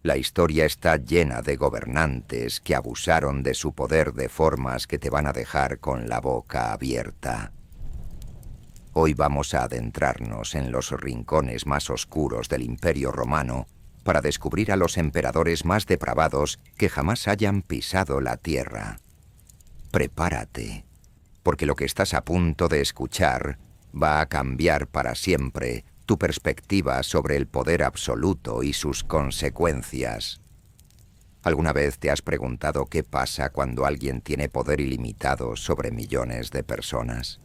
La historia está llena de gobernantes que abusaron de su poder de formas que te van a dejar con la boca abierta. Hoy vamos a adentrarnos en los rincones más oscuros del Imperio Romano para descubrir a los emperadores más depravados que jamás hayan pisado la tierra. Prepárate, porque lo que estás a punto de escuchar va a cambiar para siempre tu perspectiva sobre el poder absoluto y sus consecuencias. ¿Alguna vez te has preguntado qué pasa cuando alguien tiene poder ilimitado sobre millones de personas?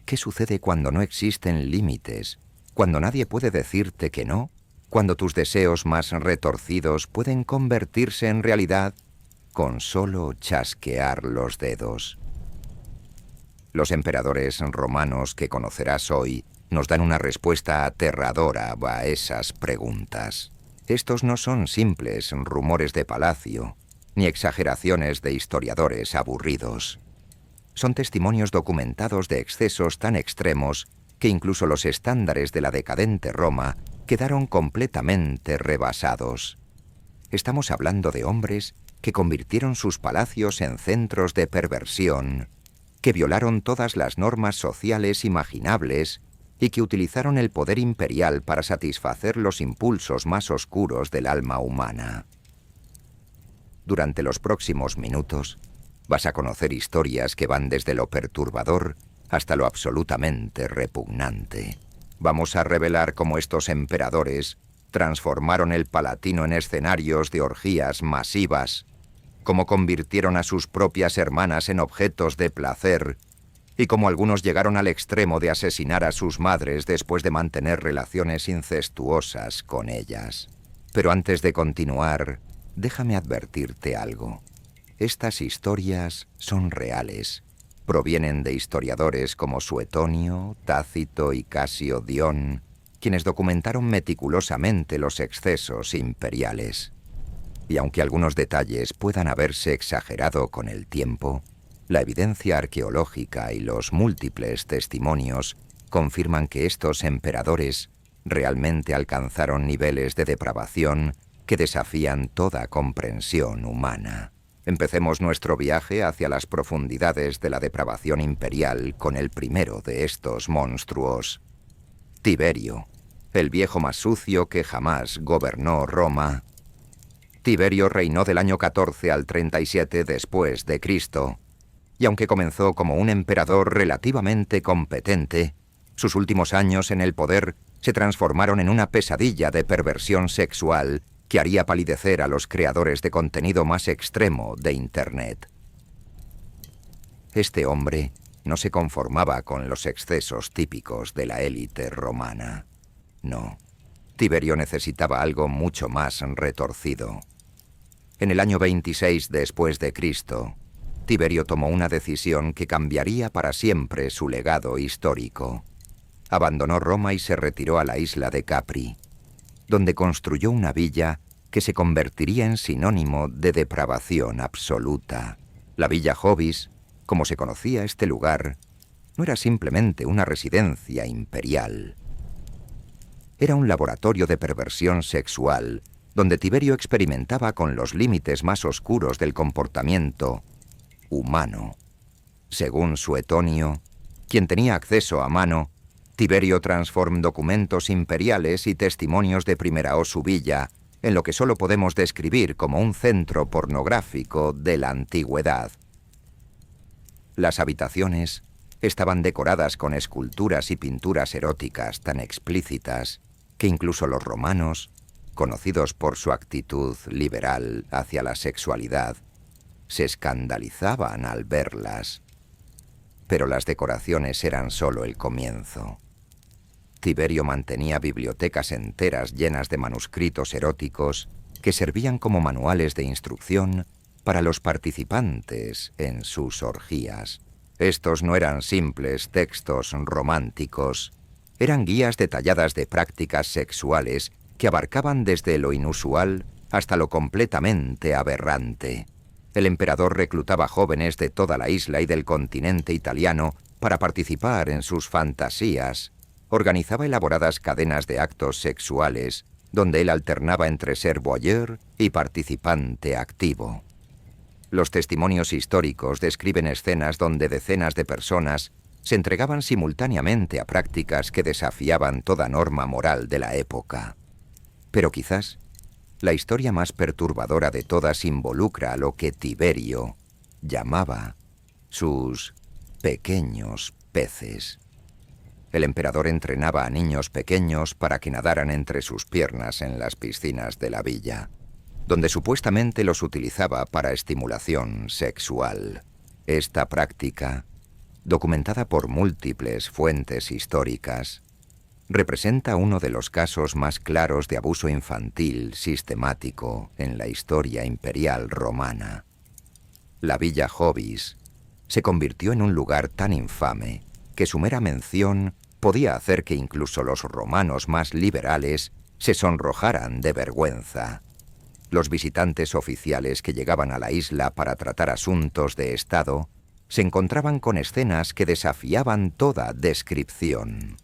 ¿Qué sucede cuando no existen límites? ¿Cuando nadie puede decirte que no? ¿Cuando tus deseos más retorcidos pueden convertirse en realidad con solo chasquear los dedos? Los emperadores romanos que conocerás hoy nos dan una respuesta aterradora a esas preguntas. Estos no son simples rumores de palacio, ni exageraciones de historiadores aburridos. Son testimonios documentados de excesos tan extremos que incluso los estándares de la decadente Roma quedaron completamente rebasados. Estamos hablando de hombres que convirtieron sus palacios en centros de perversión, que violaron todas las normas sociales imaginables y que utilizaron el poder imperial para satisfacer los impulsos más oscuros del alma humana. Durante los próximos minutos vas a conocer historias que van desde lo perturbador hasta lo absolutamente repugnante. Vamos a revelar cómo estos emperadores transformaron el Palatino en escenarios de orgías masivas, cómo convirtieron a sus propias hermanas en objetos de placer y cómo algunos llegaron al extremo de asesinar a sus madres después de mantener relaciones incestuosas con ellas. Pero antes de continuar, déjame advertirte algo. Estas historias son reales. Provienen de historiadores como Suetonio, Tácito y Casio Dión, quienes documentaron meticulosamente los excesos imperiales. Y aunque algunos detalles puedan haberse exagerado con el tiempo, la evidencia arqueológica y los múltiples testimonios confirman que estos emperadores realmente alcanzaron niveles de depravación que desafían toda comprensión humana. Empecemos nuestro viaje hacia las profundidades de la depravación imperial con el primero de estos monstruos. Tiberio, el viejo más sucio que jamás gobernó Roma. Tiberio reinó del año 14 al 37 después de Cristo, y aunque comenzó como un emperador relativamente competente, sus últimos años en el poder se transformaron en una pesadilla de perversión sexual que haría palidecer a los creadores de contenido más extremo de Internet. Este hombre no se conformaba con los excesos típicos de la élite romana. No, Tiberio necesitaba algo mucho más retorcido. En el año 26 después de Cristo, Tiberio tomó una decisión que cambiaría para siempre su legado histórico. Abandonó Roma y se retiró a la isla de Capri, donde construyó una villa que se convertiría en sinónimo de depravación absoluta. La Villa Jovis, como se conocía este lugar, no era simplemente una residencia imperial. Era un laboratorio de perversión sexual, donde Tiberio experimentaba con los límites más oscuros del comportamiento humano. Según Suetonio, quien tenía acceso a mano, Tiberio transformó documentos imperiales y testimonios de primera o su villa en lo que solo podemos describir como un centro pornográfico de la antigüedad. Las habitaciones estaban decoradas con esculturas y pinturas eróticas tan explícitas que incluso los romanos, conocidos por su actitud liberal hacia la sexualidad, se escandalizaban al verlas. Pero las decoraciones eran solo el comienzo. Tiberio mantenía bibliotecas enteras llenas de manuscritos eróticos que servían como manuales de instrucción para los participantes en sus orgías. Estos no eran simples textos románticos, eran guías detalladas de prácticas sexuales que abarcaban desde lo inusual hasta lo completamente aberrante. El emperador reclutaba jóvenes de toda la isla y del continente italiano para participar en sus fantasías. Organizaba elaboradas cadenas de actos sexuales donde él alternaba entre ser voyeur y participante activo. Los testimonios históricos describen escenas donde decenas de personas se entregaban simultáneamente a prácticas que desafiaban toda norma moral de la época. Pero quizás la historia más perturbadora de todas involucra a lo que Tiberio llamaba sus pequeños peces. El emperador entrenaba a niños pequeños para que nadaran entre sus piernas en las piscinas de la villa, donde supuestamente los utilizaba para estimulación sexual. Esta práctica, documentada por múltiples fuentes históricas, representa uno de los casos más claros de abuso infantil sistemático en la historia imperial romana. La villa Jovis se convirtió en un lugar tan infame que su mera mención podía hacer que incluso los romanos más liberales se sonrojaran de vergüenza. Los visitantes oficiales que llegaban a la isla para tratar asuntos de Estado se encontraban con escenas que desafiaban toda descripción.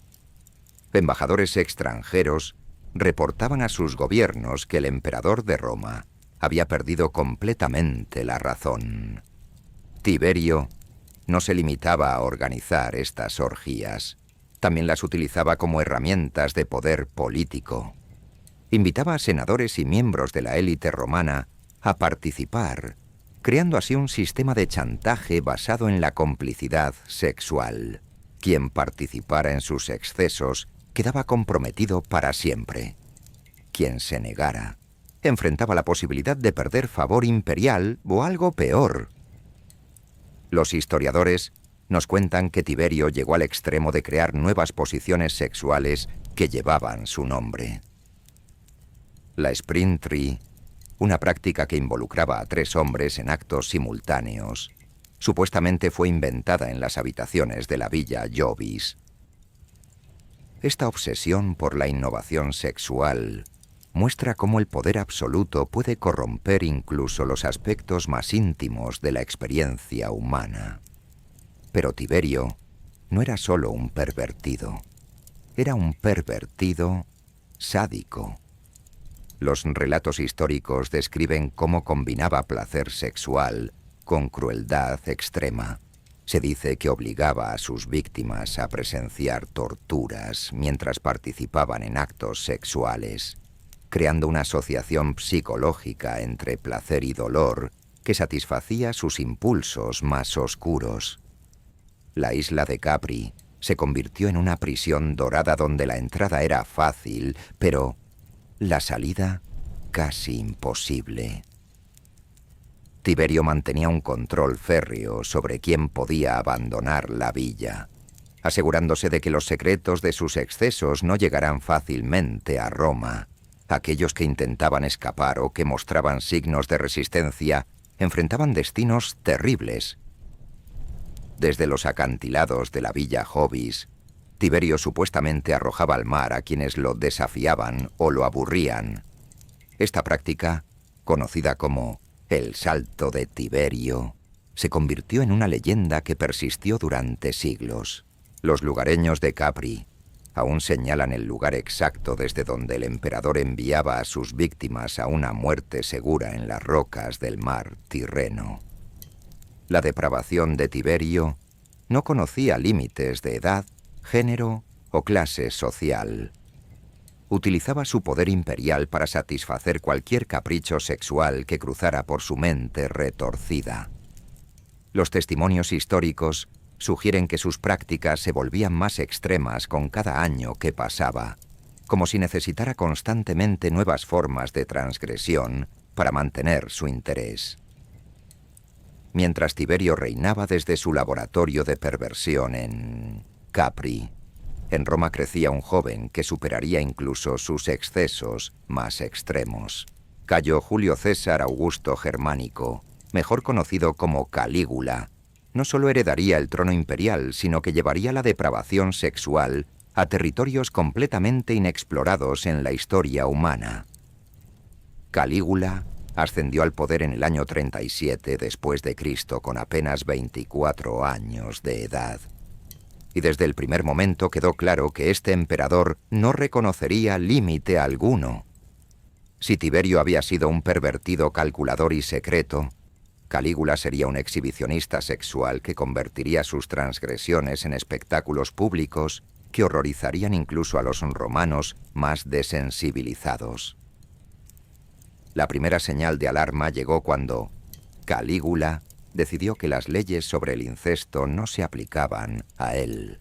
Embajadores extranjeros reportaban a sus gobiernos que el emperador de Roma había perdido completamente la razón. Tiberio no se limitaba a organizar estas orgías, también las utilizaba como herramientas de poder político. Invitaba a senadores y miembros de la élite romana a participar, creando así un sistema de chantaje basado en la complicidad sexual. Quien participara en sus excesos quedaba comprometido para siempre. Quien se negara enfrentaba la posibilidad de perder favor imperial o algo peor. Los historiadores nos cuentan que Tiberio llegó al extremo de crear nuevas posiciones sexuales que llevaban su nombre. La sprint tree, una práctica que involucraba a 3 hombres en actos simultáneos, supuestamente fue inventada en las habitaciones de la villa Jovis. Esta obsesión por la innovación sexual muestra cómo el poder absoluto puede corromper incluso los aspectos más íntimos de la experiencia humana. Pero Tiberio no era solo un pervertido, era un pervertido sádico. Los relatos históricos describen cómo combinaba placer sexual con crueldad extrema. Se dice que obligaba a sus víctimas a presenciar torturas mientras participaban en actos sexuales, creando una asociación psicológica entre placer y dolor que satisfacía sus impulsos más oscuros. La isla de Capri se convirtió en una prisión dorada donde la entrada era fácil, pero la salida casi imposible. Tiberio mantenía un control férreo sobre quién podía abandonar la villa, asegurándose de que los secretos de sus excesos no llegaran fácilmente a Roma. Aquellos que intentaban escapar o que mostraban signos de resistencia enfrentaban destinos terribles. Desde los acantilados de la villa Jovis, Tiberio supuestamente arrojaba al mar a quienes lo desafiaban o lo aburrían. Esta práctica, conocida como el salto de Tiberio, se convirtió en una leyenda que persistió durante siglos. Los lugareños de Capri aún señalan el lugar exacto desde donde el emperador enviaba a sus víctimas a una muerte segura en las rocas del mar Tirreno. La depravación de Tiberio no conocía límites de edad, género o clase social. Utilizaba su poder imperial para satisfacer cualquier capricho sexual que cruzara por su mente retorcida. Los testimonios históricos sugieren que sus prácticas se volvían más extremas con cada año que pasaba, como si necesitara constantemente nuevas formas de transgresión para mantener su interés. Mientras Tiberio reinaba desde su laboratorio de perversión en Capri, en Roma crecía un joven que superaría incluso sus excesos más extremos. Cayo Julio César Augusto Germánico, mejor conocido como Calígula, no solo heredaría el trono imperial, sino que llevaría la depravación sexual a territorios completamente inexplorados en la historia humana. Calígula ascendió al poder en el año 37 después de Cristo con apenas 24 años de edad. Y desde el primer momento quedó claro que este emperador no reconocería límite alguno. Si Tiberio había sido un pervertido calculador y secreto, Calígula sería un exhibicionista sexual que convertiría sus transgresiones en espectáculos públicos que horrorizarían incluso a los romanos más desensibilizados. La primera señal de alarma llegó cuando Calígula decidió que las leyes sobre el incesto no se aplicaban a él.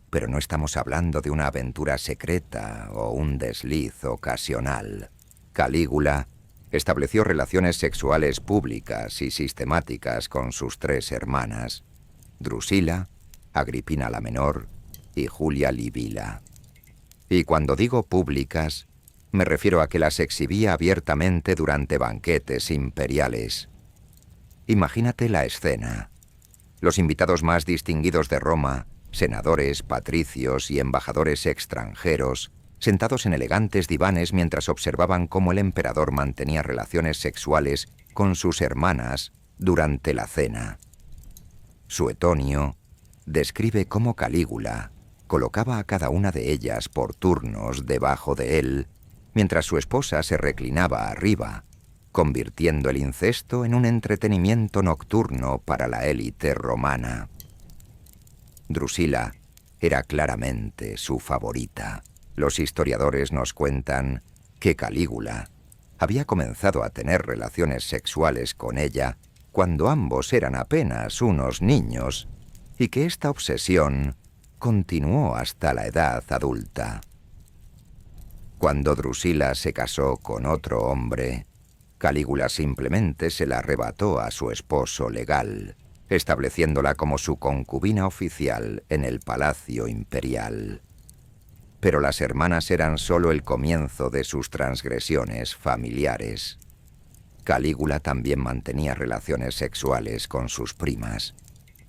Pero no estamos hablando de una aventura secreta o un desliz ocasional. Calígula estableció relaciones sexuales públicas y sistemáticas con sus 3 hermanas, Drusila, Agripina la menor y Julia Livila. Y cuando digo públicas, me refiero a que las exhibía abiertamente durante banquetes imperiales. Imagínate la escena. Los invitados más distinguidos de Roma, senadores, patricios y embajadores extranjeros, sentados en elegantes divanes mientras observaban cómo el emperador mantenía relaciones sexuales con sus hermanas durante la cena. Suetonio describe cómo Calígula colocaba a cada una de ellas por turnos debajo de él, mientras su esposa se reclinaba arriba, convirtiendo el incesto en un entretenimiento nocturno para la élite romana. Drusila era claramente su favorita. Los historiadores nos cuentan que Calígula había comenzado a tener relaciones sexuales con ella cuando ambos eran apenas unos niños y que esta obsesión continuó hasta la edad adulta. Cuando Drusila se casó con otro hombre, Calígula simplemente se la arrebató a su esposo legal, estableciéndola como su concubina oficial en el palacio imperial. Pero las hermanas eran solo el comienzo de sus transgresiones familiares. Calígula también mantenía relaciones sexuales con sus primas,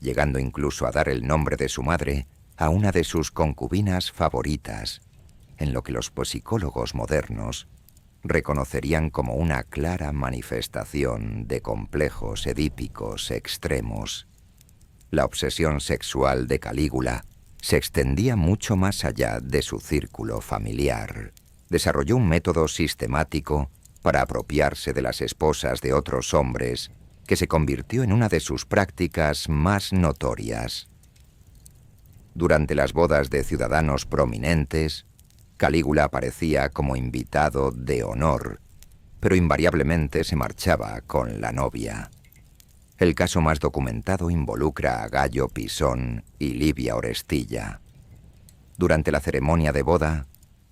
llegando incluso a dar el nombre de su madre a una de sus concubinas favoritas, en lo que los psicólogos modernos reconocerían como una clara manifestación de complejos edípicos extremos. La obsesión sexual de Calígula se extendía mucho más allá de su círculo familiar. Desarrolló un método sistemático para apropiarse de las esposas de otros hombres, que se convirtió en una de sus prácticas más notorias. Durante las bodas de ciudadanos prominentes, Calígula aparecía como invitado de honor, pero invariablemente se marchaba con la novia. El caso más documentado involucra a Gayo Pisón y Livia Orestilla. Durante la ceremonia de boda,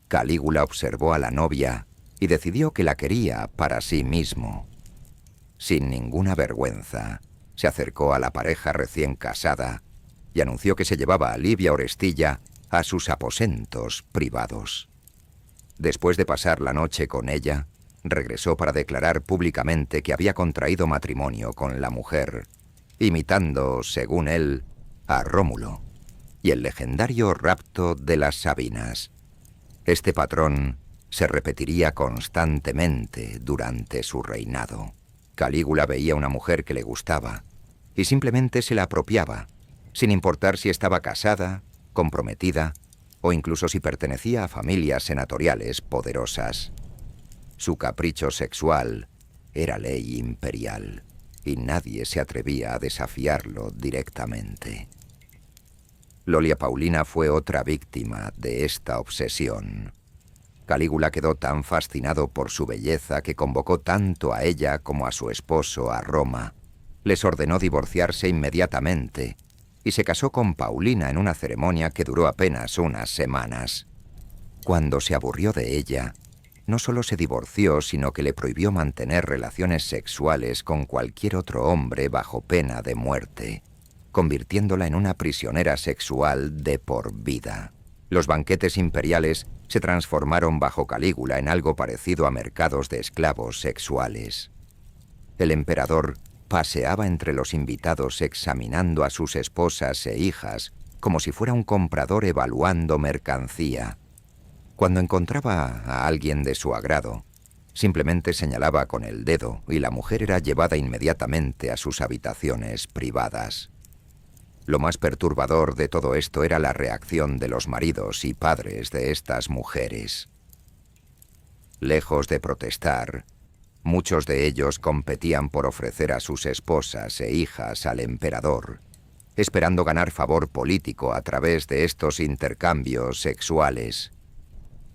Calígula observó a la novia y decidió que la quería para sí mismo. Sin ninguna vergüenza, se acercó a la pareja recién casada y anunció que se llevaba a Livia Orestilla a sus aposentos privados. Después de pasar la noche con ella, regresó para declarar públicamente que había contraído matrimonio con la mujer, imitando, según él, a Rómulo y el legendario rapto de las Sabinas. Este patrón se repetiría constantemente durante su reinado. Calígula veía una mujer que le gustaba y simplemente se la apropiaba, sin importar si estaba casada, comprometida o incluso si pertenecía a familias senatoriales poderosas. Su capricho sexual era ley imperial y nadie se atrevía a desafiarlo directamente. Lolia Paulina fue otra víctima de esta obsesión. Calígula quedó tan fascinado por su belleza que convocó tanto a ella como a su esposo a Roma. Les ordenó divorciarse inmediatamente y se casó con Paulina en una ceremonia que duró apenas unas semanas. Cuando se aburrió de ella, no solo se divorció, sino que le prohibió mantener relaciones sexuales con cualquier otro hombre bajo pena de muerte, convirtiéndola en una prisionera sexual de por vida. Los banquetes imperiales se transformaron bajo Calígula en algo parecido a mercados de esclavos sexuales. El emperador paseaba entre los invitados examinando a sus esposas e hijas como si fuera un comprador evaluando mercancía. Cuando encontraba a alguien de su agrado, simplemente señalaba con el dedo y la mujer era llevada inmediatamente a sus habitaciones privadas. Lo más perturbador de todo esto era la reacción de los maridos y padres de estas mujeres. Lejos de protestar, muchos de ellos competían por ofrecer a sus esposas e hijas al emperador, esperando ganar favor político a través de estos intercambios sexuales.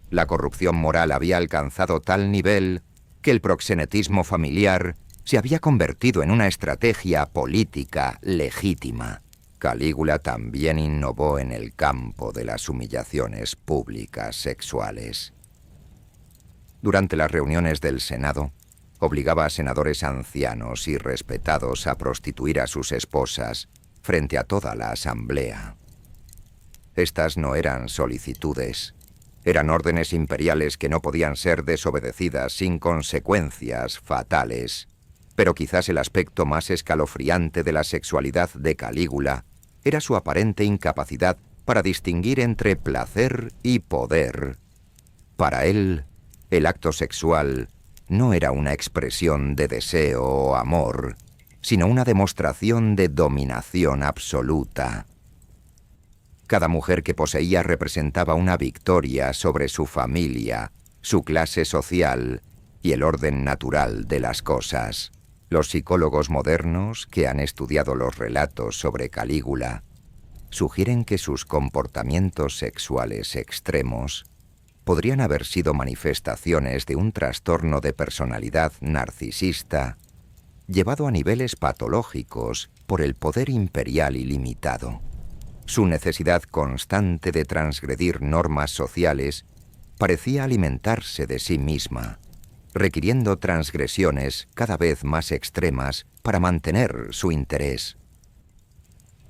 La corrupción moral había alcanzado tal nivel que el proxenetismo familiar se había convertido en una estrategia política legítima. Calígula también innovó en el campo de las humillaciones públicas sexuales. Durante las reuniones del Senado, obligaba a senadores ancianos y respetados a prostituir a sus esposas frente a toda la asamblea. Estas no eran solicitudes, eran órdenes imperiales que no podían ser desobedecidas sin consecuencias fatales. Pero quizás el aspecto más escalofriante de la sexualidad de Calígula era su aparente incapacidad para distinguir entre placer y poder. Para él, el acto sexual no era una expresión de deseo o amor, sino una demostración de dominación absoluta. Cada mujer que poseía representaba una victoria sobre su familia, su clase social y el orden natural de las cosas. Los psicólogos modernos que han estudiado los relatos sobre Calígula sugieren que sus comportamientos sexuales extremos podrían haber sido manifestaciones de un trastorno de personalidad narcisista llevado a niveles patológicos por el poder imperial ilimitado. Su necesidad constante de transgredir normas sociales parecía alimentarse de sí misma, requiriendo transgresiones cada vez más extremas para mantener su interés.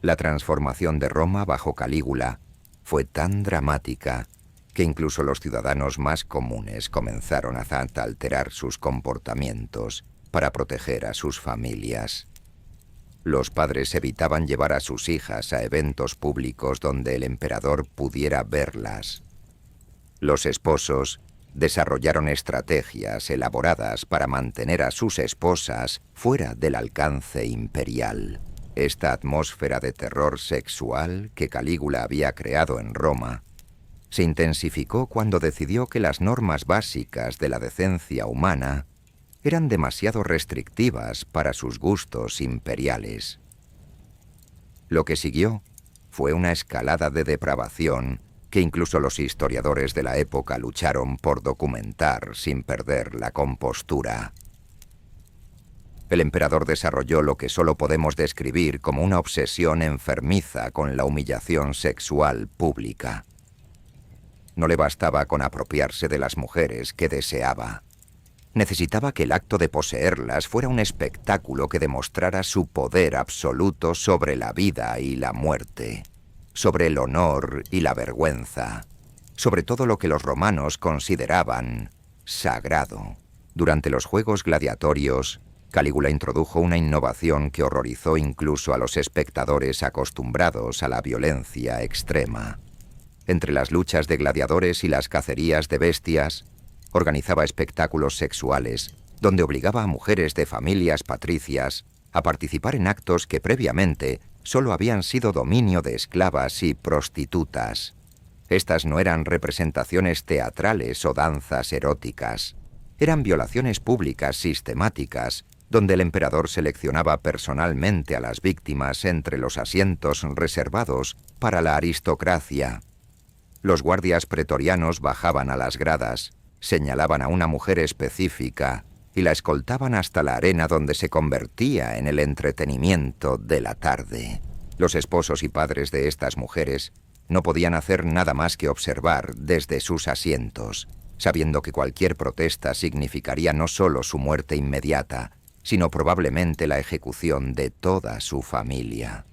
La transformación de Roma bajo Calígula fue tan dramática que incluso los ciudadanos más comunes comenzaron a alterar sus comportamientos para proteger a sus familias. Los padres evitaban llevar a sus hijas a eventos públicos donde el emperador pudiera verlas. Los esposos desarrollaron estrategias elaboradas para mantener a sus esposas fuera del alcance imperial. Esta atmósfera de terror sexual que Calígula había creado en Roma se intensificó cuando decidió que las normas básicas de la decencia humana eran demasiado restrictivas para sus gustos imperiales. Lo que siguió fue una escalada de depravación que incluso los historiadores de la época lucharon por documentar sin perder la compostura. El emperador desarrolló lo que solo podemos describir como una obsesión enfermiza con la humillación sexual pública. No le bastaba con apropiarse de las mujeres que deseaba. Necesitaba que el acto de poseerlas fuera un espectáculo que demostrara su poder absoluto sobre la vida y la muerte, sobre el honor y la vergüenza, sobre todo lo que los romanos consideraban sagrado. Durante los Juegos Gladiatorios, Calígula introdujo una innovación que horrorizó incluso a los espectadores acostumbrados a la violencia extrema. Entre las luchas de gladiadores y las cacerías de bestias, organizaba espectáculos sexuales donde obligaba a mujeres de familias patricias a participar en actos que previamente solo habían sido dominio de esclavas y prostitutas. Estas no eran representaciones teatrales o danzas eróticas, eran violaciones públicas sistemáticas donde el emperador seleccionaba personalmente a las víctimas entre los asientos reservados para la aristocracia. Los guardias pretorianos bajaban a las gradas, señalaban a una mujer específica y la escoltaban hasta la arena donde se convertía en el entretenimiento de la tarde. Los esposos y padres de estas mujeres no podían hacer nada más que observar desde sus asientos, sabiendo que cualquier protesta significaría no solo su muerte inmediata, sino probablemente la ejecución de toda su familia.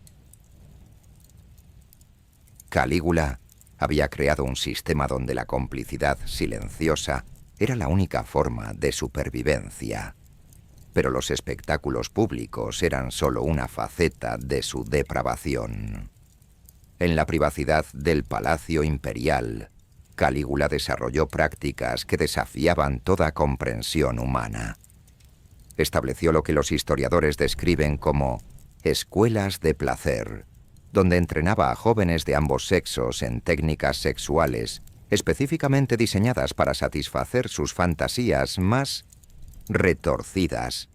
Calígula había creado un sistema donde la complicidad silenciosa era la única forma de supervivencia. Pero los espectáculos públicos eran solo una faceta de su depravación. En la privacidad del palacio imperial, Calígula desarrolló prácticas que desafiaban toda comprensión humana. Estableció lo que los historiadores describen como escuelas de placer, donde entrenaba a jóvenes de ambos sexos en técnicas sexuales específicamente diseñadas para satisfacer sus fantasías más retorcidas.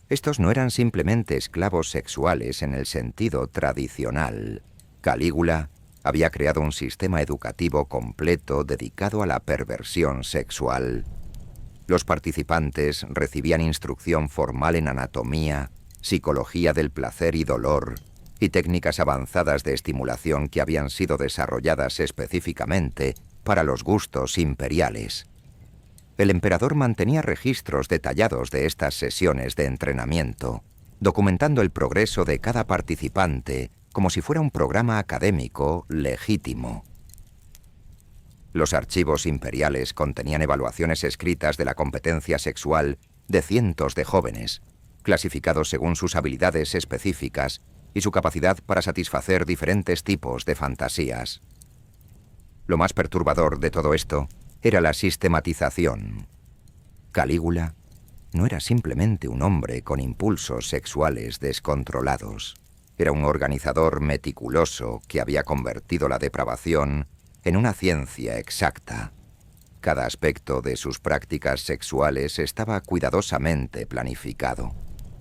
Estos no eran simplemente esclavos sexuales en el sentido tradicional. Calígula había creado un sistema educativo completo dedicado a la perversión sexual. Los participantes recibían instrucción formal en anatomía, psicología del placer y dolor, y técnicas avanzadas de estimulación que habían sido desarrolladas específicamente para los gustos imperiales. El emperador mantenía registros detallados de estas sesiones de entrenamiento, documentando el progreso de cada participante como si fuera un programa académico legítimo. Los archivos imperiales contenían evaluaciones escritas de la competencia sexual de cientos de jóvenes, clasificados según sus habilidades específicas y su capacidad para satisfacer diferentes tipos de fantasías. Lo más perturbador de todo esto era la sistematización. Calígula no era simplemente un hombre con impulsos sexuales descontrolados. Era un organizador meticuloso que había convertido la depravación en una ciencia exacta. Cada aspecto de sus prácticas sexuales estaba cuidadosamente planificado,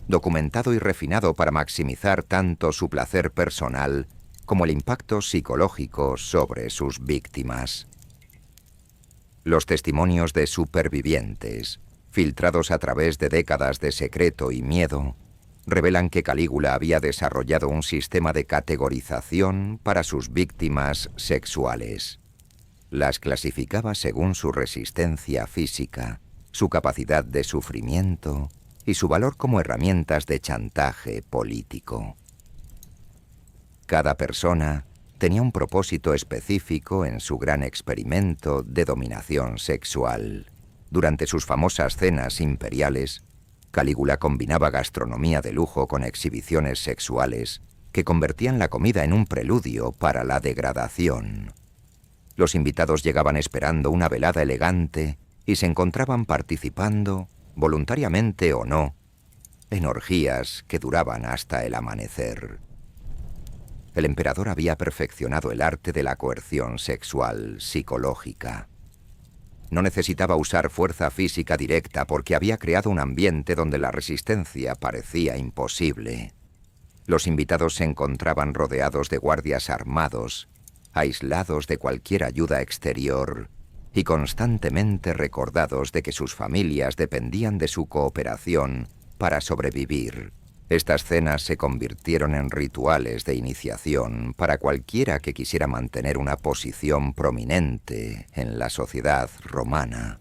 documentado y refinado para maximizar tanto su placer personal como el impacto psicológico sobre sus víctimas. Los testimonios de supervivientes, filtrados a través de décadas de secreto y miedo, revelan que Calígula había desarrollado un sistema de categorización para sus víctimas sexuales. Las clasificaba según su resistencia física, su capacidad de sufrimiento y su valor como herramientas de chantaje político. Cada persona tenía un propósito específico en su gran experimento de dominación sexual. Durante sus famosas cenas imperiales, Calígula combinaba gastronomía de lujo con exhibiciones sexuales que convertían la comida en un preludio para la degradación. Los invitados llegaban esperando una velada elegante y se encontraban participando, voluntariamente o no, en orgías que duraban hasta el amanecer. El emperador había perfeccionado el arte de la coerción sexual psicológica. No necesitaba usar fuerza física directa porque había creado un ambiente donde la resistencia parecía imposible. Los invitados se encontraban rodeados de guardias armados, aislados de cualquier ayuda exterior y constantemente recordados de que sus familias dependían de su cooperación para sobrevivir. Estas cenas se convirtieron en rituales de iniciación para cualquiera que quisiera mantener una posición prominente en la sociedad romana.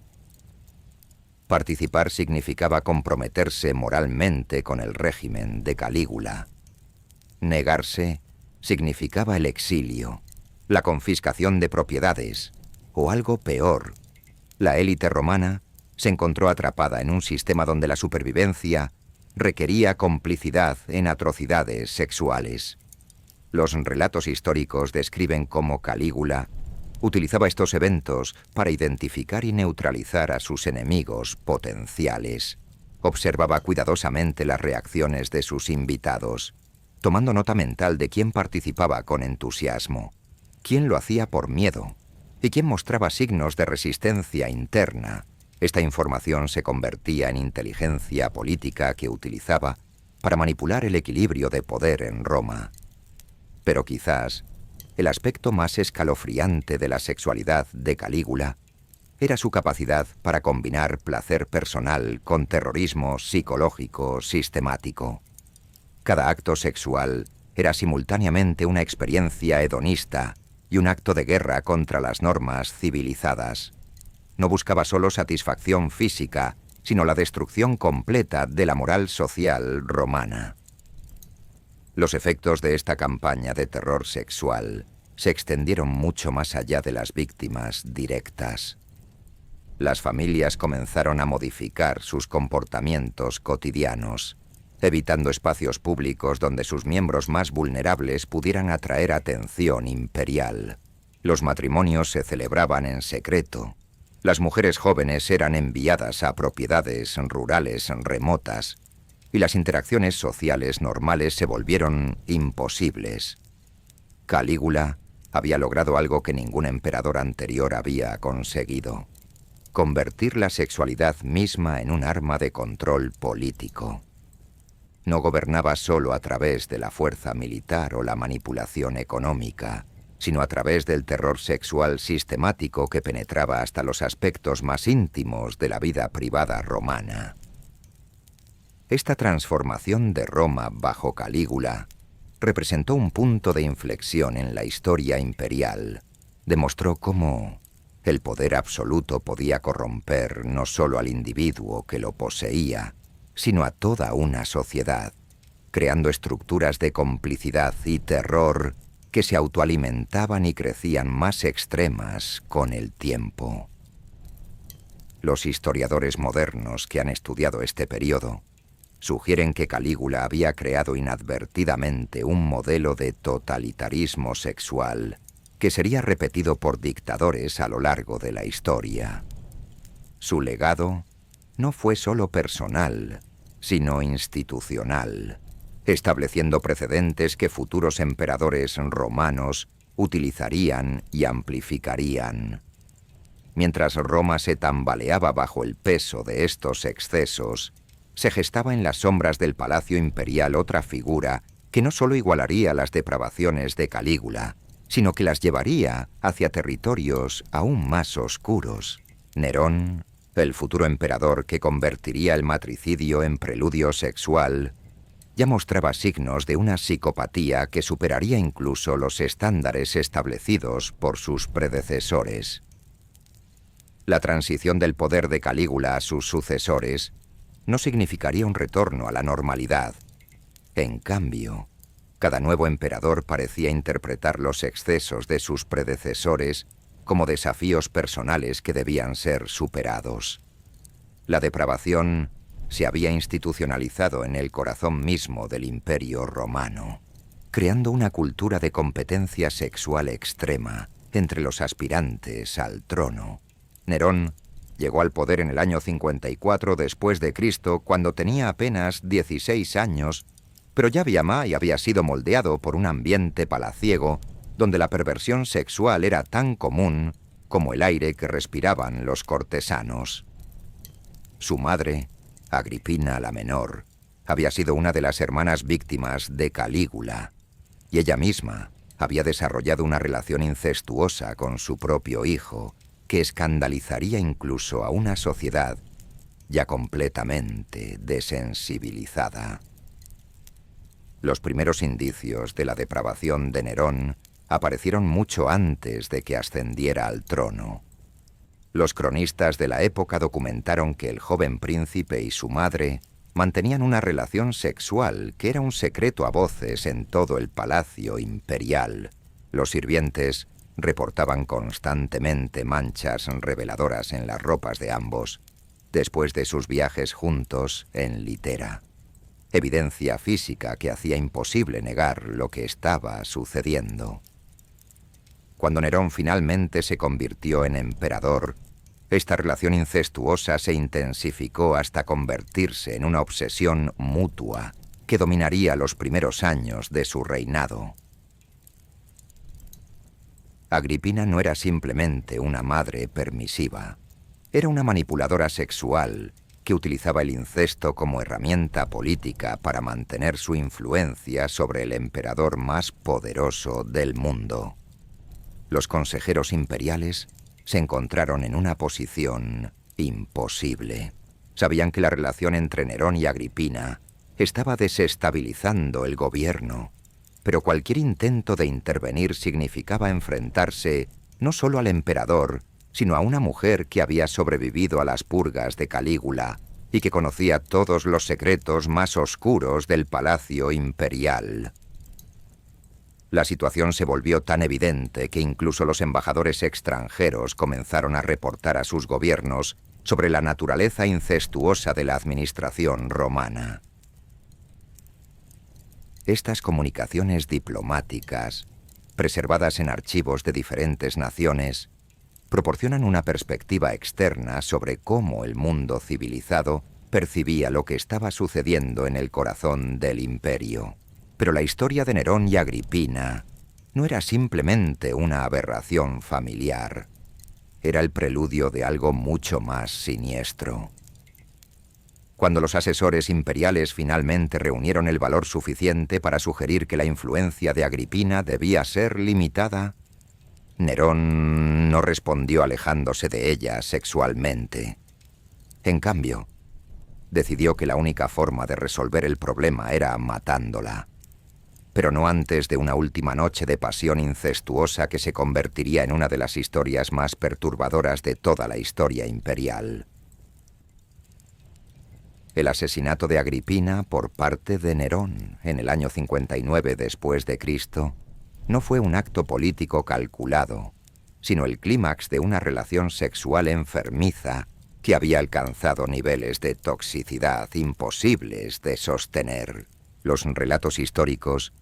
Participar significaba comprometerse moralmente con el régimen de Calígula. Negarse significaba el exilio, la confiscación de propiedades o algo peor. La élite romana se encontró atrapada en un sistema donde la supervivencia requería complicidad en atrocidades sexuales. Los relatos históricos describen cómo Calígula utilizaba estos eventos para identificar y neutralizar a sus enemigos potenciales. Observaba cuidadosamente las reacciones de sus invitados, tomando nota mental de quién participaba con entusiasmo, quién lo hacía por miedo y quién mostraba signos de resistencia interna. Esta información se convertía en inteligencia política que utilizaba para manipular el equilibrio de poder en Roma. Pero quizás el aspecto más escalofriante de la sexualidad de Calígula era su capacidad para combinar placer personal con terrorismo psicológico sistemático. Cada acto sexual era simultáneamente una experiencia hedonista y un acto de guerra contra las normas civilizadas. No buscaba solo satisfacción física, sino la destrucción completa de la moral social romana. Los efectos de esta campaña de terror sexual se extendieron mucho más allá de las víctimas directas. Las familias comenzaron a modificar sus comportamientos cotidianos, evitando espacios públicos donde sus miembros más vulnerables pudieran atraer atención imperial. Los matrimonios se celebraban en secreto. Las mujeres jóvenes eran enviadas a propiedades rurales remotas y las interacciones sociales normales se volvieron imposibles. Calígula había logrado algo que ningún emperador anterior había conseguido: convertir la sexualidad misma en un arma de control político. No gobernaba solo a través de la fuerza militar o la manipulación económica, sino a través del terror sexual sistemático que penetraba hasta los aspectos más íntimos de la vida privada romana. Esta transformación de Roma bajo Calígula representó un punto de inflexión en la historia imperial. Demostró cómo el poder absoluto podía corromper no solo al individuo que lo poseía, sino a toda una sociedad, creando estructuras de complicidad y terror que se autoalimentaban y crecían más extremas con el tiempo. Los historiadores modernos que han estudiado este periodo sugieren que Calígula había creado inadvertidamente un modelo de totalitarismo sexual que sería repetido por dictadores a lo largo de la historia. Su legado no fue solo personal, sino institucional, estableciendo precedentes que futuros emperadores romanos utilizarían y amplificarían. Mientras Roma se tambaleaba bajo el peso de estos excesos, se gestaba en las sombras del palacio imperial otra figura que no solo igualaría las depravaciones de Calígula, sino que las llevaría hacia territorios aún más oscuros. Nerón, el futuro emperador que convertiría el matricidio en preludio sexual, ya mostraba signos de una psicopatía que superaría incluso los estándares establecidos por sus predecesores. La transición del poder de Calígula a sus sucesores no significaría un retorno a la normalidad. En cambio, cada nuevo emperador parecía interpretar los excesos de sus predecesores como desafíos personales que debían ser superados. La depravación se había institucionalizado en el corazón mismo del Imperio Romano, creando una cultura de competencia sexual extrema entre los aspirantes al trono. Nerón llegó al poder en el año 54 después de Cristo, cuando tenía apenas 16 años, pero ya había sido moldeado por un ambiente palaciego donde la perversión sexual era tan común como el aire que respiraban los cortesanos. Su madre, Agripina la Menor, había sido una de las hermanas víctimas de Calígula, y ella misma había desarrollado una relación incestuosa con su propio hijo, que escandalizaría incluso a una sociedad ya completamente desensibilizada. Los primeros indicios de la depravación de Nerón aparecieron mucho antes de que ascendiera al trono. Los cronistas de la época documentaron que el joven príncipe y su madre mantenían una relación sexual que era un secreto a voces en todo el palacio imperial. Los sirvientes reportaban constantemente manchas reveladoras en las ropas de ambos después de sus viajes juntos en litera. Evidencia física que hacía imposible negar lo que estaba sucediendo. Cuando Nerón finalmente se convirtió en emperador, esta relación incestuosa se intensificó hasta convertirse en una obsesión mutua que dominaría los primeros años de su reinado. Agripina no era simplemente una madre permisiva, era una manipuladora sexual que utilizaba el incesto como herramienta política para mantener su influencia sobre el emperador más poderoso del mundo. Los consejeros imperiales se encontraron en una posición imposible. Sabían que la relación entre Nerón y Agripina estaba desestabilizando el gobierno, pero cualquier intento de intervenir significaba enfrentarse no solo al emperador, sino a una mujer que había sobrevivido a las purgas de Calígula y que conocía todos los secretos más oscuros del palacio imperial. La situación se volvió tan evidente que incluso los embajadores extranjeros comenzaron a reportar a sus gobiernos sobre la naturaleza incestuosa de la administración romana. Estas comunicaciones diplomáticas, preservadas en archivos de diferentes naciones, proporcionan una perspectiva externa sobre cómo el mundo civilizado percibía lo que estaba sucediendo en el corazón del imperio. Pero la historia de Nerón y Agripina no era simplemente una aberración familiar. Era el preludio de algo mucho más siniestro. Cuando los asesores imperiales finalmente reunieron el valor suficiente para sugerir que la influencia de Agripina debía ser limitada, Nerón no respondió alejándose de ella sexualmente. En cambio, decidió que la única forma de resolver el problema era matándola, pero no antes de una última noche de pasión incestuosa que se convertiría en una de las historias más perturbadoras de toda la historia imperial. El asesinato de Agripina por parte de Nerón en el año 59 después de Cristo no fue un acto político calculado, sino el clímax de una relación sexual enfermiza que había alcanzado niveles de toxicidad imposibles de sostener. Los relatos históricos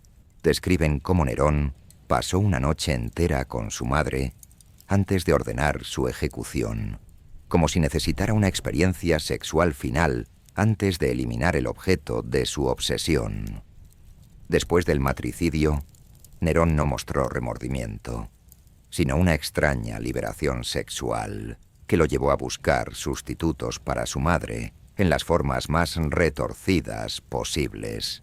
describen cómo Nerón pasó una noche entera con su madre antes de ordenar su ejecución, como si necesitara una experiencia sexual final antes de eliminar el objeto de su obsesión. Después del matricidio, Nerón no mostró remordimiento, sino una extraña liberación sexual que lo llevó a buscar sustitutos para su madre en las formas más retorcidas posibles.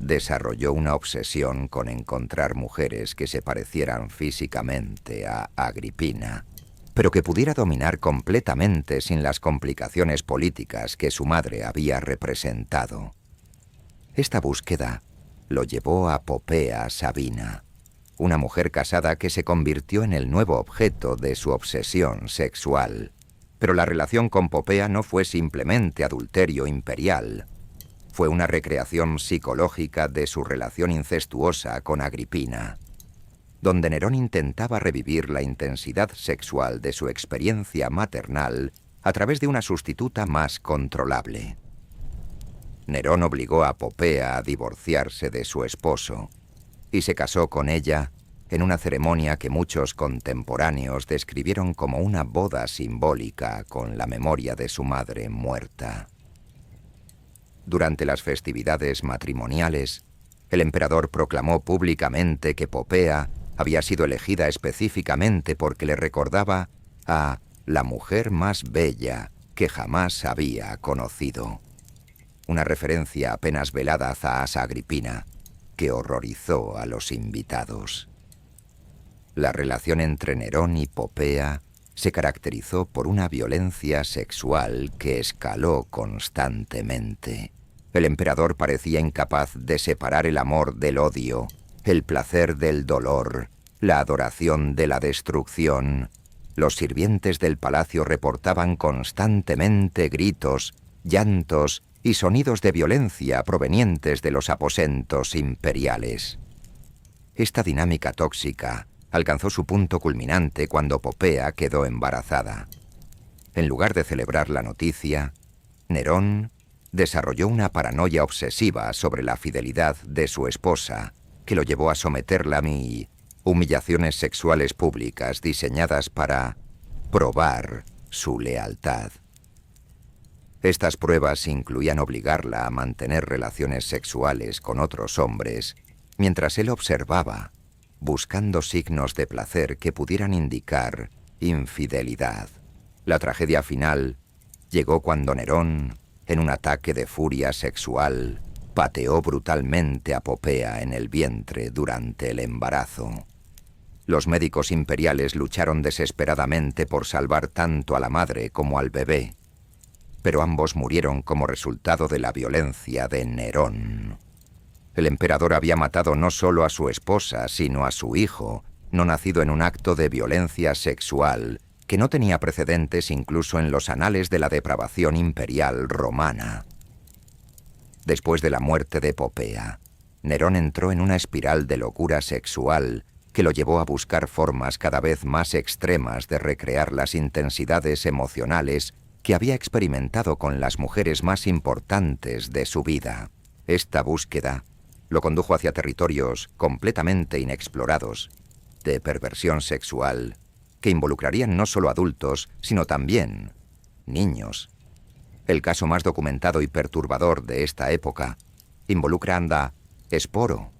Desarrolló una obsesión con encontrar mujeres que se parecieran físicamente a Agripina, pero que pudiera dominar completamente sin las complicaciones políticas que su madre había representado. Esta búsqueda lo llevó a Popea Sabina, una mujer casada que se convirtió en el nuevo objeto de su obsesión sexual. Pero la relación con Popea no fue simplemente adulterio imperial. Fue una recreación psicológica de su relación incestuosa con Agripina, donde Nerón intentaba revivir la intensidad sexual de su experiencia maternal a través de una sustituta más controlable. Nerón obligó a Popea a divorciarse de su esposo y se casó con ella en una ceremonia que muchos contemporáneos describieron como una boda simbólica con la memoria de su madre muerta. Durante las festividades matrimoniales, el emperador proclamó públicamente que Popea había sido elegida específicamente porque le recordaba a la mujer más bella que jamás había conocido. Una referencia apenas velada a Agripina, que horrorizó a los invitados. La relación entre Nerón y Popea se caracterizó por una violencia sexual que escaló constantemente. El emperador parecía incapaz de separar el amor del odio, el placer del dolor, la adoración de la destrucción. Los sirvientes del palacio reportaban constantemente gritos, llantos y sonidos de violencia provenientes de los aposentos imperiales. Esta dinámica tóxica alcanzó su punto culminante cuando Popea quedó embarazada. En lugar de celebrar la noticia, Nerón desarrolló una paranoia obsesiva sobre la fidelidad de su esposa, que lo llevó a someterla a humillaciones sexuales públicas diseñadas para probar su lealtad. Estas pruebas incluían obligarla a mantener relaciones sexuales con otros hombres, mientras él observaba, buscando signos de placer que pudieran indicar infidelidad. La tragedia final llegó cuando Nerón, en un ataque de furia sexual, pateó brutalmente a Popea en el vientre durante el embarazo. Los médicos imperiales lucharon desesperadamente por salvar tanto a la madre como al bebé, pero ambos murieron como resultado de la violencia de Nerón. El emperador había matado no solo a su esposa, sino a su hijo, no nacido en un acto de violencia sexual que no tenía precedentes incluso en los anales de la depravación imperial romana. Después de la muerte de Popea, Nerón entró en una espiral de locura sexual que lo llevó a buscar formas cada vez más extremas de recrear las intensidades emocionales que había experimentado con las mujeres más importantes de su vida. Esta búsqueda lo condujo hacia territorios completamente inexplorados, de perversión sexual, que involucrarían no solo adultos, sino también niños. El caso más documentado y perturbador de esta época involucra a Esporo,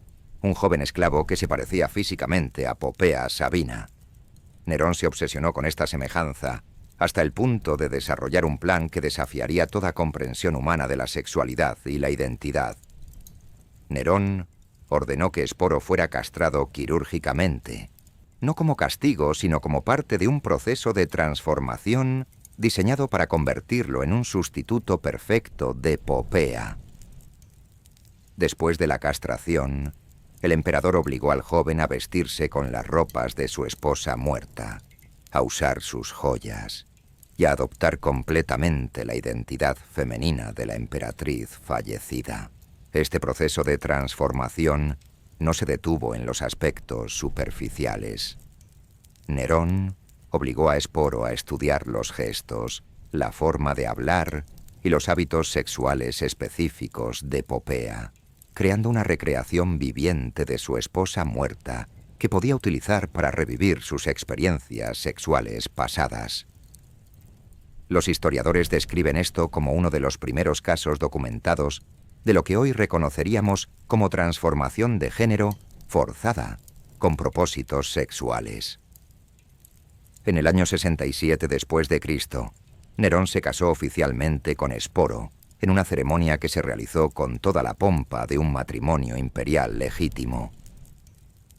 un joven esclavo que se parecía físicamente a Popea Sabina. Nerón se obsesionó con esta semejanza hasta el punto de desarrollar un plan que desafiaría toda comprensión humana de la sexualidad y la identidad. Nerón ordenó que Esporo fuera castrado quirúrgicamente, no como castigo, sino como parte de un proceso de transformación diseñado para convertirlo en un sustituto perfecto de Popea. Después de la castración, el emperador obligó al joven a vestirse con las ropas de su esposa muerta, a usar sus joyas y a adoptar completamente la identidad femenina de la emperatriz fallecida. Este proceso de transformación no se detuvo en los aspectos superficiales. Nerón obligó a Esporo a estudiar los gestos, la forma de hablar y los hábitos sexuales específicos de Popea, creando una recreación viviente de su esposa muerta que podía utilizar para revivir sus experiencias sexuales pasadas. Los historiadores describen esto como uno de los primeros casos documentados de lo que hoy reconoceríamos como transformación de género forzada con propósitos sexuales. En el año 67 después de Cristo, Nerón se casó oficialmente con Esporo en una ceremonia que se realizó con toda la pompa de un matrimonio imperial legítimo.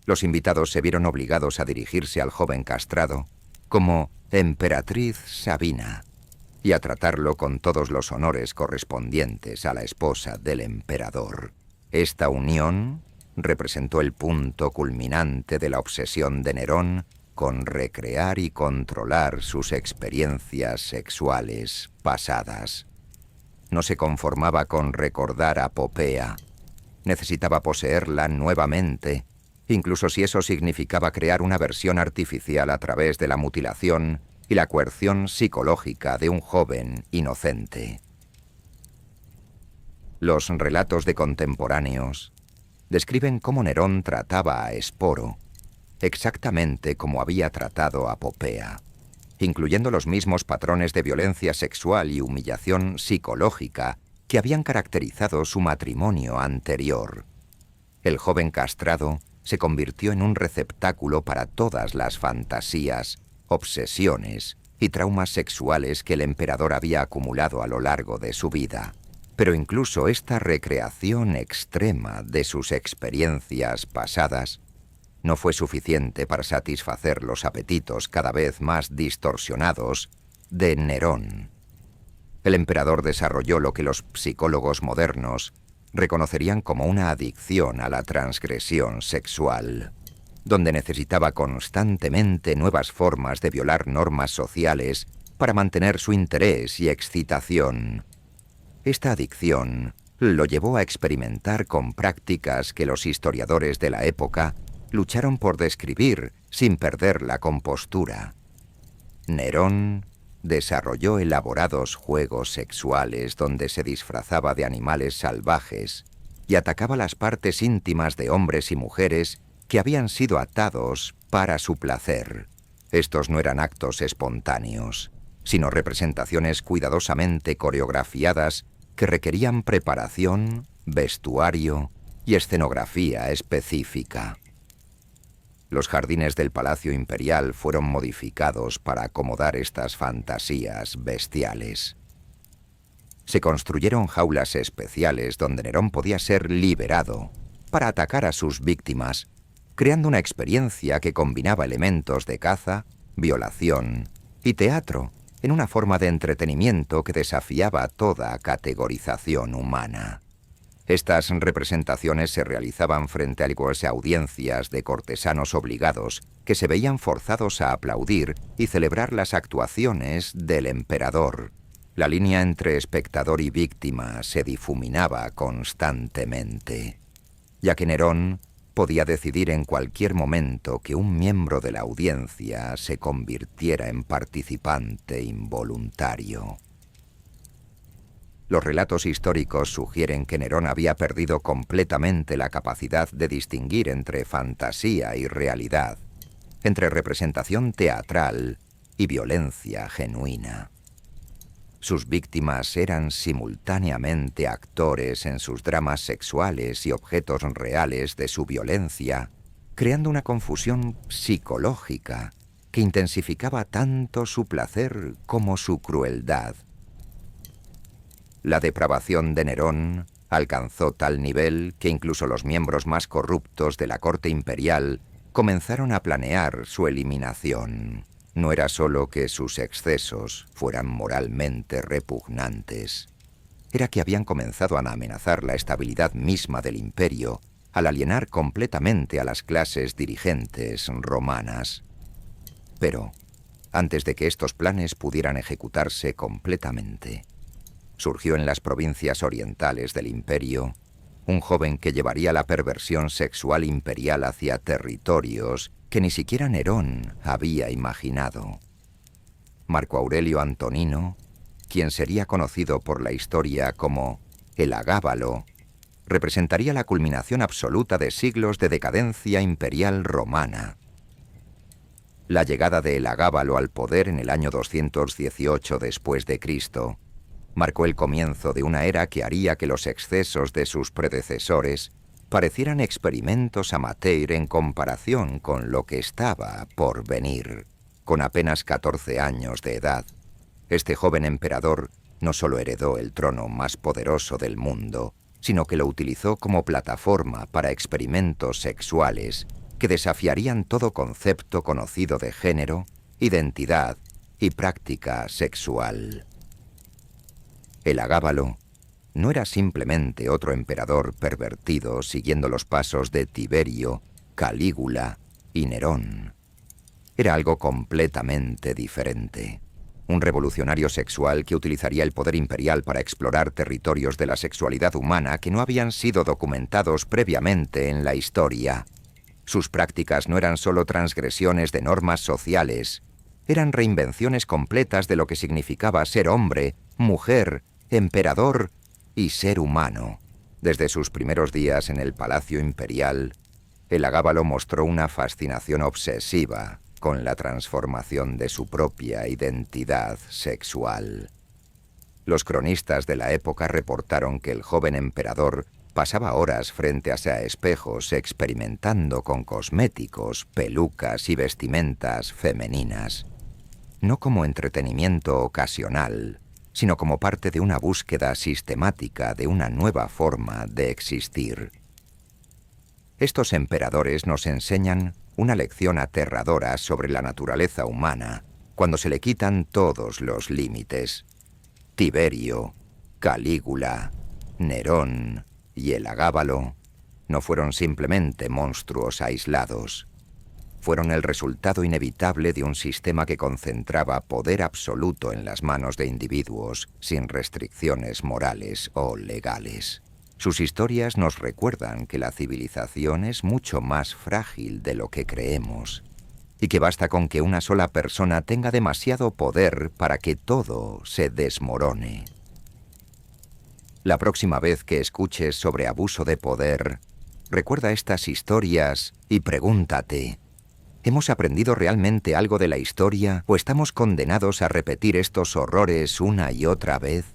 Los invitados se vieron obligados a dirigirse al joven castrado como emperatriz Sabina y a tratarlo con todos los honores correspondientes a la esposa del emperador. Esta unión representó el punto culminante de la obsesión de Nerón con recrear y controlar sus experiencias sexuales pasadas. No se conformaba con recordar a Popea. Necesitaba poseerla nuevamente, incluso si eso significaba crear una versión artificial a través de la mutilación y la coerción psicológica de un joven inocente. Los relatos de contemporáneos describen cómo Nerón trataba a Esporo exactamente como había tratado a Popea, incluyendo los mismos patrones de violencia sexual y humillación psicológica que habían caracterizado su matrimonio anterior. El joven castrado se convirtió en un receptáculo para todas las fantasías, obsesiones y traumas sexuales que el emperador había acumulado a lo largo de su vida. Pero incluso esta recreación extrema de sus experiencias pasadas no fue suficiente para satisfacer los apetitos cada vez más distorsionados de Nerón. El emperador desarrolló lo que los psicólogos modernos reconocerían como una adicción a la transgresión sexual, donde necesitaba constantemente nuevas formas de violar normas sociales para mantener su interés y excitación. Esta adicción lo llevó a experimentar con prácticas que los historiadores de la época lucharon por describir sin perder la compostura. Nerón desarrolló elaborados juegos sexuales donde se disfrazaba de animales salvajes y atacaba las partes íntimas de hombres y mujeres que habían sido atados para su placer. Estos no eran actos espontáneos, sino representaciones cuidadosamente coreografiadas que requerían preparación, vestuario y escenografía específica. Los jardines del Palacio Imperial fueron modificados para acomodar estas fantasías bestiales. Se construyeron jaulas especiales donde Nerón podía ser liberado para atacar a sus víctimas, creando una experiencia que combinaba elementos de caza, violación y teatro en una forma de entretenimiento que desafiaba toda categorización humana. Estas representaciones se realizaban frente a las audiencias de cortesanos obligados que se veían forzados a aplaudir y celebrar las actuaciones del emperador. La línea entre espectador y víctima se difuminaba constantemente, ya que Nerón podía decidir en cualquier momento que un miembro de la audiencia se convirtiera en participante involuntario. Los relatos históricos sugieren que Nerón había perdido completamente la capacidad de distinguir entre fantasía y realidad, entre representación teatral y violencia genuina. Sus víctimas eran simultáneamente actores en sus dramas sexuales y objetos reales de su violencia, creando una confusión psicológica que intensificaba tanto su placer como su crueldad. La depravación de Nerón alcanzó tal nivel que incluso los miembros más corruptos de la corte imperial comenzaron a planear su eliminación. No era solo que sus excesos fueran moralmente repugnantes, era que habían comenzado a amenazar la estabilidad misma del imperio al alienar completamente a las clases dirigentes romanas. Pero, antes de que estos planes pudieran ejecutarse completamente, surgió en las provincias orientales del imperio un joven que llevaría la perversión sexual imperial hacia territorios que ni siquiera Nerón había imaginado. Marco Aurelio Antonino, quien sería conocido por la historia como el Agábalo, representaría la culminación absoluta de siglos de decadencia imperial romana. La llegada de Agábalo al poder en el año 218 después de Cristo marcó el comienzo de una era que haría que los excesos de sus predecesores parecieran experimentos amateur en comparación con lo que estaba por venir. Con apenas 14 años de edad, este joven emperador no solo heredó el trono más poderoso del mundo, sino que lo utilizó como plataforma para experimentos sexuales que desafiarían todo concepto conocido de género, identidad y práctica sexual. El Agábalo no era simplemente otro emperador pervertido siguiendo los pasos de Tiberio, Calígula y Nerón. Era algo completamente diferente. Un revolucionario sexual que utilizaría el poder imperial para explorar territorios de la sexualidad humana que no habían sido documentados previamente en la historia. Sus prácticas no eran solo transgresiones de normas sociales, eran reinvenciones completas de lo que significaba ser hombre, mujer, emperador y ser humano. Desde sus primeros días en el Palacio Imperial, el Agábalo mostró una fascinación obsesiva con la transformación de su propia identidad sexual. Los cronistas de la época reportaron que el joven emperador pasaba horas frente a espejos experimentando con cosméticos, pelucas y vestimentas femeninas, no como entretenimiento ocasional, sino como parte de una búsqueda sistemática de una nueva forma de existir. Estos emperadores nos enseñan una lección aterradora sobre la naturaleza humana cuando se le quitan todos los límites. Tiberio, Calígula, Nerón y el Agábalo no fueron simplemente monstruos aislados. Fueron el resultado inevitable de un sistema que concentraba poder absoluto en las manos de individuos sin restricciones morales o legales. Sus historias nos recuerdan que la civilización es mucho más frágil de lo que creemos y que basta con que una sola persona tenga demasiado poder para que todo se desmorone. La próxima vez que escuches sobre abuso de poder, recuerda estas historias y pregúntate: ¿hemos aprendido realmente algo de la historia o estamos condenados a repetir estos horrores una y otra vez?